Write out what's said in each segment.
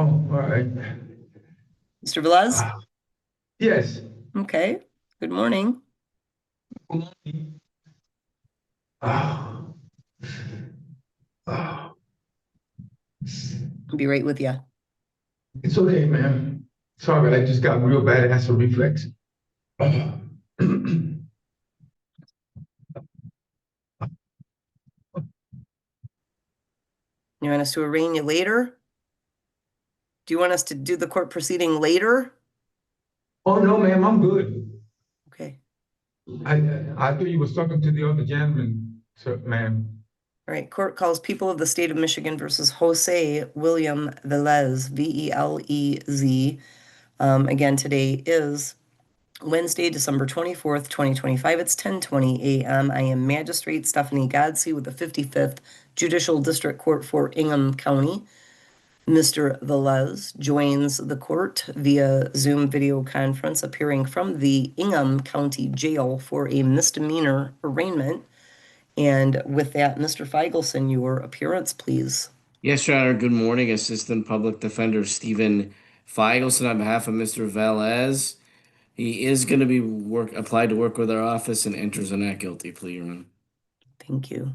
all right. Mr. Velez? Yes. Okay. Good morning. Ah, ah. I'll be right with you. It's okay, ma'am. Sorry, I just got real bad acid reflex. Ah. You want us to arraign you later? Do you want us to do the court proceeding later? Oh, no, ma'am, I'm good. Okay. I I thought you was talking to the other gentleman, sir, ma'am. All right. Court calls People of the State of Michigan versus Jose William Velez, Velez. Again, today is Wednesday, December 24th, 2025. It's 10:20 a.m. I am Magistrate Stephanie Godsey with the 55th Judicial District Court for Ingham County. Mr. Velez joins the court via Zoom video conference, appearing from the Ingham County Jail for a misdemeanor arraignment. And with that, Mr. Feigelson, your appearance, please. Yes, Your Honor. Good morning. Assistant Public Defender Stephen Feigelson on behalf of Mr. Velez. He is going to be applied to work with our office and enters a not guilty plea, Your Honor. Thank you.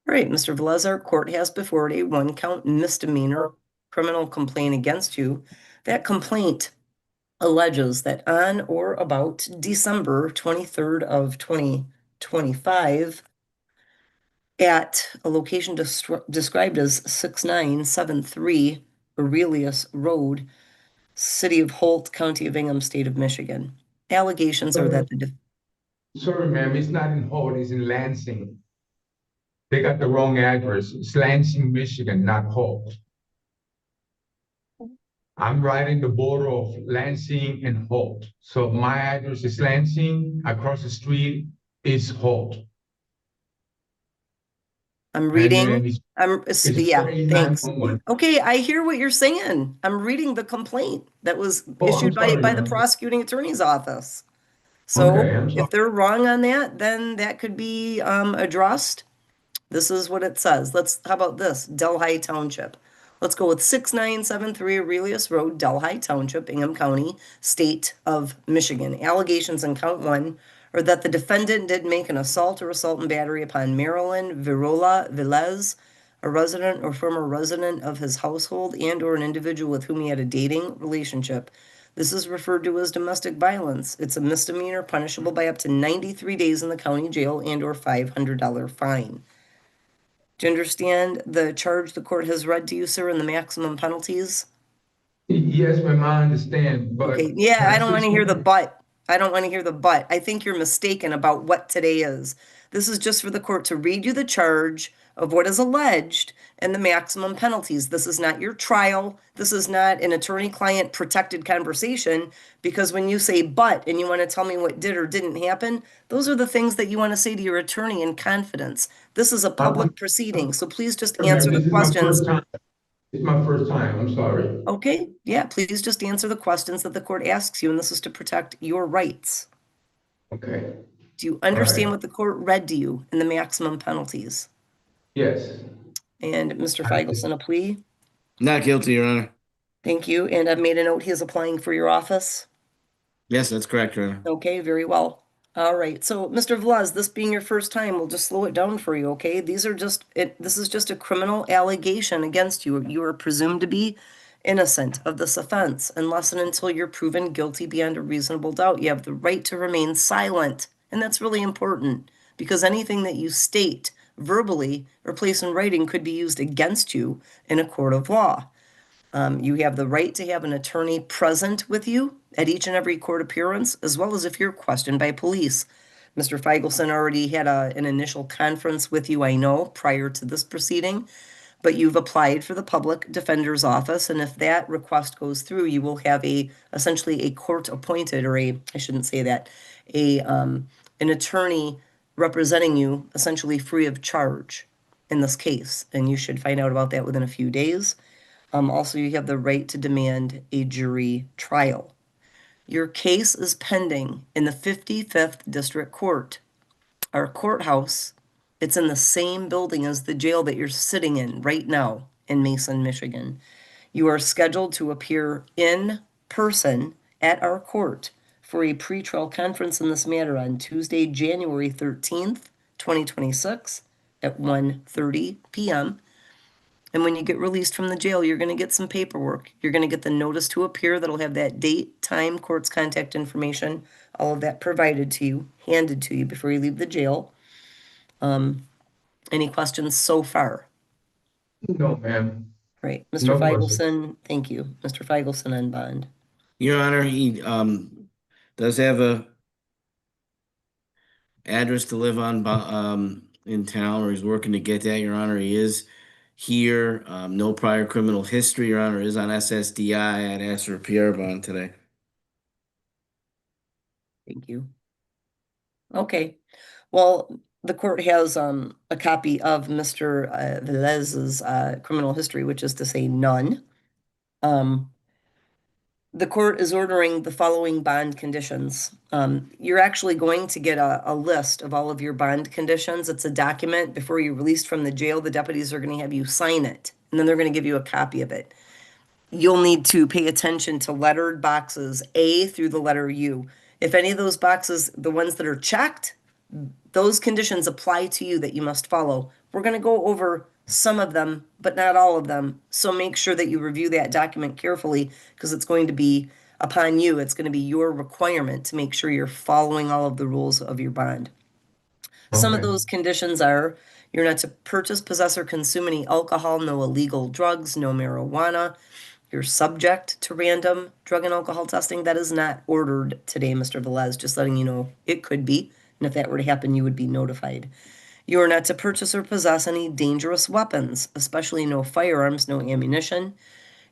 All right, Mr. Velez, our court has before it a one-count misdemeanor criminal complaint against you. That complaint alleges that on or about December 23rd of 2025, at a location described as 6973 Aurelius Road, City of Holt, County of Ingham, State of Michigan. Allegations are that the Sorry, ma'am, it's not in Holt, it's in Lansing. They got the wrong address. It's Lansing, Michigan, not Holt. I'm right in the border of Lansing and Holt. So my address is Lansing, across the street is Holt. I'm And reading. it's Yeah, thanks. 4911. Okay, I hear what you're saying. I'm reading the complaint that was Oh, I'm issued by sorry, the ma'am. prosecuting attorney's office. So Okay, I'm sorry. if they're wrong on that, then that could be addressed. This is what it says. How about this? Delhi Township. Let's go with 6973 Aurelius Road, Delhi Township, Ingham County, State of Michigan. Allegations in count one are that the defendant did make an assault or assault and battery upon Marilyn Virola Velez, a resident or former resident of his household and or an individual with whom he had a dating relationship. This is referred to as domestic violence. It's a misdemeanor punishable by up to 93 days in the county jail and or $500 fine. Do you understand the charge the court has read to you, sir, and the maximum penalties? Yes, ma'am, I understand, Okay, but yeah, can I I don't say want to hear the something? but. I don't want to hear the but. I think you're mistaken about what today is. This is just for the court to read you the charge of what is alleged and the maximum penalties. This is not your trial. This is not an attorney-client protected conversation, because when you say but and you want to tell me what did or didn't happen, those are the things that you want to say to your attorney in confidence. This is a I'm public proceeding, so please just sorry, ma'am, answer the this is my questions. first time. It's my first time. I'm sorry. Okay, yeah, please just answer the questions that the court asks you, and this is to protect your rights. Okay. Do you All understand right. what the court read to you in the maximum penalties? Yes. And Mr. I Feigelson, a plea? Not guilty, Your Honor. Thank you. And I've made a note he is applying for your office. Yes, that's correct, Your Honor. Okay, very well. All right. So, Mr. Velez, this being your first time, we'll just slow it down for you, okay? This is just a criminal allegation against you. You are presumed to be innocent of this offense unless and until you're proven guilty beyond a reasonable doubt. You have the right to remain silent, and that's really important because anything that you state verbally or place in writing could be used against you in a court of law. You have the right to have an attorney present with you at each and every court appearance, as well as if you're questioned by police. Mr. Feigelson already had an initial conference with you, I know, prior to this proceeding, but you've applied for the public defender's office, and if that request goes through, you will have essentially a court appointed, or I shouldn't say that, an attorney representing you essentially free of charge in this case, and you should find out about that within a few days. Also, you have the right to demand a jury trial. Your case is pending in the 55th District Court. Our courthouse, it's in the same building as the jail that you're sitting in right now in Mason, Michigan. You are scheduled to appear in person at our court for a pretrial conference in this matter on Tuesday, January 13th, 2026 at 1:30 p.m. And when you get released from the jail, you're going to get some paperwork. You're going to get the notice to appear that'll have that date, time, court's contact information, all of that provided to you, handed to you before you leave the jail. Any questions so far? No, ma'am. Right. Mr. No questions. Feigelson, thank you. Mr. Feigelson on bond. Your Honor, he does have a address to live on in town, or he's working to get that, Your Honor. He is here. No prior criminal history, Your Honor, is on SSDI. I'd ask for a PR bond today. Thank you. Okay. Well, the court has a copy of Mr. Velez's criminal history, which is to say none. The court is ordering the following bond conditions. You're actually going to get a list of all of your bond conditions. It's a document. Before you're released from the jail, the deputies are going to have you sign it, and then they're going to give you a copy of it. You'll need to pay attention to lettered boxes A through the letter U. If any of those boxes, the ones that are checked, those conditions apply to you that you must follow. We're going to go over some of them, but not all of them. So make sure that you review that document carefully, because it's going to be upon you. It's going to be your requirement to make sure you're following all of the rules of your bond. Some of Okay. those conditions are: you're not to purchase, possess, or consume any alcohol, no illegal drugs, no marijuana. You're subject to random drug and alcohol testing. That is not ordered today, Mr. Velez, just letting you know it could be. And if that were to happen, you would be notified. You are not to purchase or possess any dangerous weapons, especially no firearms, no ammunition.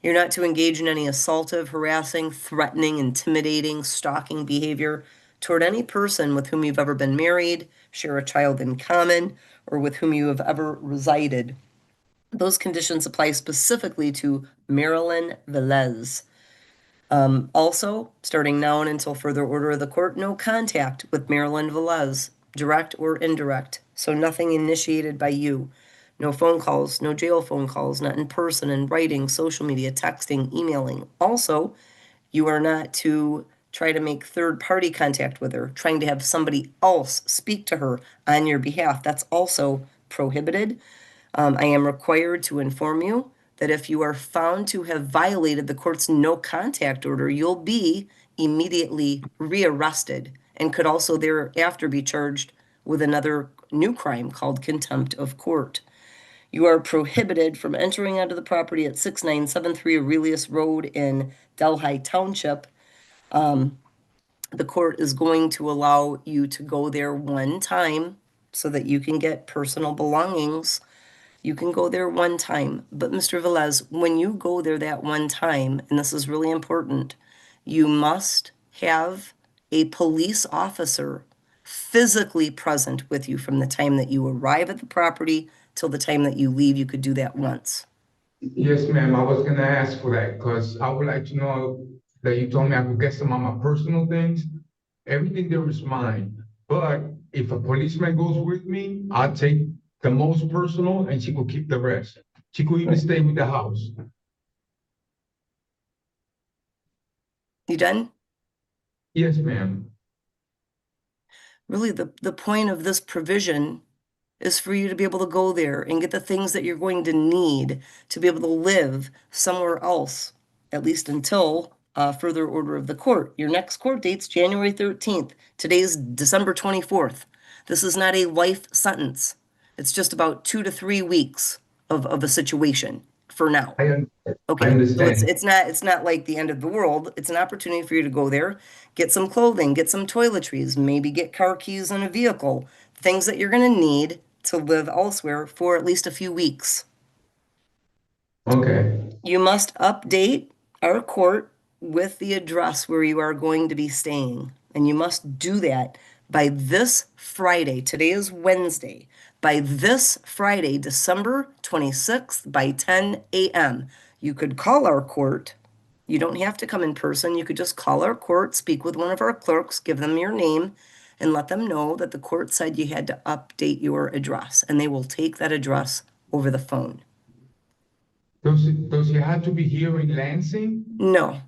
You're not to engage in any assaultive, harassing, threatening, intimidating, stalking behavior toward any person with whom you've ever been married, share a child in common, or with whom you have ever resided. Those conditions apply specifically to Marilyn Velez. Also, starting now and until further order of the court, no contact with Marilyn Velez, direct or indirect. So nothing initiated by you. No phone calls, no jail phone calls, not in person, in writing, social media, texting, emailing. Also, you are not to try to make third-party contact with her, trying to have somebody else speak to her on your behalf. That's also prohibited. I am required to inform you that if you are found to have violated the court's no contact order, you'll be immediately rearrested and could also thereafter be charged with another new crime called contempt of court. You are prohibited from entering onto the property at 6973 Aurelius Road in Delhi Township. The court is going to allow you to go there one time so that you can get personal belongings. You can go there one time. But Mr. Velez, when you go there that one time, and this is really important, you must have a police officer physically present with you from the time that you arrive at the property till the time that you leave. You could do that once. Yes, ma'am. I was gonna ask for that because I would like to know that you told me I could get some of my personal things. Everything there is mine. But if a policeman goes with me, I'll take the most personal and she could keep the rest. She could even stay with the house. You done? Yes, ma'am. Really, the point of this provision is for you to be able to go there and get the things that you're going to need to be able to live somewhere else, at least until further order of the court. Your next court date's January 13th. Today's December 24th. This is not a life sentence. It's just about 2 to 3 weeks of a situation for now. I Okay, so understand. it's not like the end of the world. It's an opportunity for you to go there, get some clothing, get some toiletries, maybe get car keys and a vehicle, things that you're going to need to live elsewhere for at least a few weeks. Okay. You must update our court with the address where you are going to be staying, and you must do that by this Friday. Today is Wednesday. By this Friday, December 26th, by 10 a.m. You could call our court. You don't have to come in person. You could just call our court, speak with one of our clerks, give them your name, and let them know that the court said you had to update your address, and they will take that address over the phone. Does he have to be here in Lansing? No,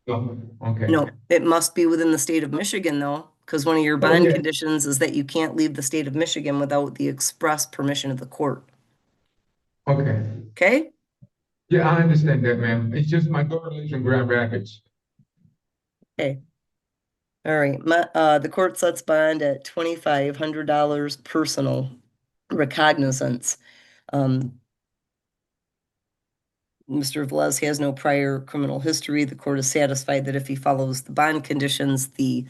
No, okay. no, it must be within the state of Michigan though, because one of your Oh, bond yeah. conditions is that you can't leave the state of Michigan without the express permission of the court. Okay. Okay? Yeah, I understand that, ma'am. It's just my daughter lives in Grand Rapids. Okay. All right, the court sets bond at $2,500 personal recognizance. Mr. Velez has no prior criminal history. The court is satisfied that if he follows the bond conditions, the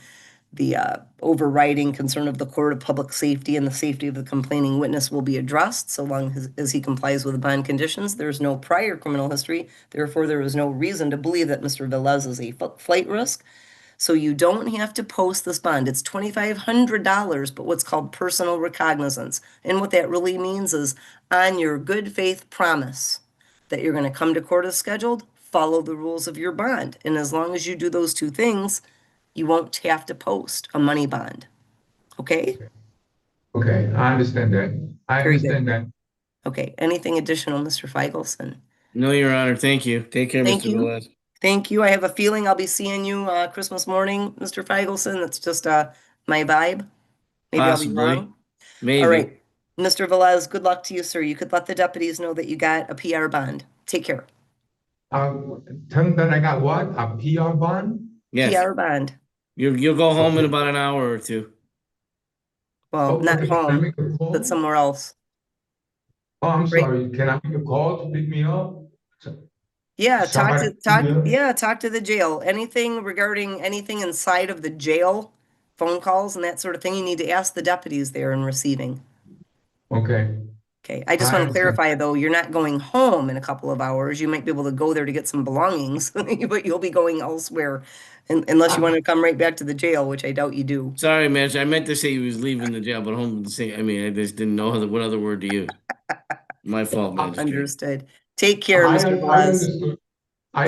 overriding concern of the court of public safety and the safety of the complaining witness will be addressed so long as he complies with the bond conditions. There's no prior criminal history. Therefore, there is no reason to believe that Mr. Velez is a flight risk. So you don't have to post this bond. It's $2,500, but what's called personal recognizance. And what that really means is on your good faith promise that you're going to come to court as scheduled, follow the rules of your bond. And as long as you do those two things, you won't have to post a money bond. Okay? Okay, I understand that. I Very good. understand that. Okay. Anything additional, Mr. Feigelson? No, Your Honor. Thank you. Take care, Thank Mr. you. Velez. Thank you. I have a feeling I'll be seeing you Christmas morning, Mr. Feigelson. That's just my vibe. Maybe I'll be Possibly. wrong. Maybe. All right. Mr. Velez, good luck to you, sir. You could let the deputies know that you got a PR bond. Take care. Tell them that I got what? A PR bond? Yes. PR bond. You'll go home in Okay. about an hour or two. Well, Oh, not okay. Can I home, make a call? but somewhere else. Oh, I'm Right. sorry. Can I make a call to pick me up? Yeah, Somebody pick me up? talk to the jail. Anything regarding anything inside of the jail, phone calls and that sort of thing, you need to ask the deputies there in receiving. Okay. Okay, I just I want to understand. clarify though, you're not going home in a couple of hours. You might be able to go there to get some belongings, but you'll be going elsewhere unless you want to come right back to the jail, which I doubt you do. Sorry, Mitch. I meant to say he was leaving the jail, but home to say, I mean, I just didn't know what other word to use. My fault, Magistrate. Understood. Take care, Mr. I Velez. understood. Good luck.